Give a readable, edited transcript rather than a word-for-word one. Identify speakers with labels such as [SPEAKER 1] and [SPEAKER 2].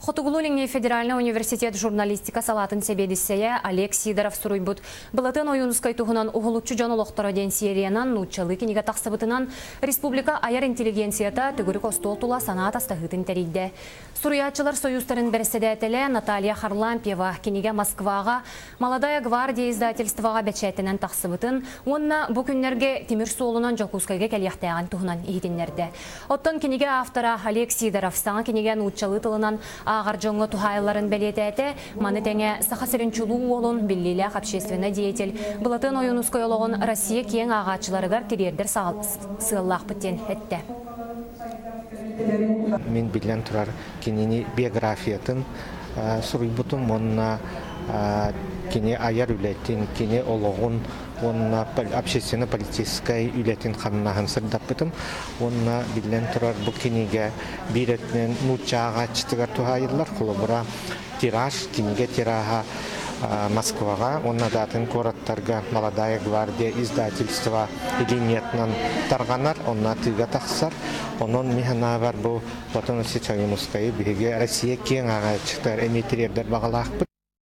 [SPEAKER 1] Хотугулулинге Федеральный университет журналистика салатын себедисея Олег Сидоров суруйбут. Былатын ойунускай туғынан уғылучу жонолоқтора ден сериянан нучалы кениге тақсыбытынан республика аяр интеллигенцията түгірік остол тула санат астағытын тәрейді. Суруячылар союзтарын бәрседәтелі Наталья Харлампьева кениге Москваға Молодая гвардия издательствоға бәтшәтінен тақсыбытын, онна бұ күннерге Тимир Солунан Жокускайға кәлияқтайған туғынан ехетінлерді. Оттан кениге автора Олег Сидоров саңа кениге нучалы тылынан ағар жоңғы тухайларын бәлетәті, маны тәңе сақасырын чулу олын біллилі общественный деятель. Бұлатын ойынускай олығын Россия кейін ағачыларығар терердер сығыллақ біттен әтті.
[SPEAKER 2] Мен білен тұрар кенені биографиятын сұрыйбұтым, онына кене аяр үләтін, кене олығын, онына общественно-политическай үләтін қанынағын сырдаппытым. Онына білен тұрар бұл кенеге биретінен нучаға чытығар тухайылар, құлы бұра тираж, кенеге тираға Москваға, онна датын кораттарға Молодая гвардия издательства линиятынан тарғанар, онна тыға тақсар. Онын механа бар бұл Потонуси Чайымускайы бігі Россия кен аға чықтар әметерердер бағалақ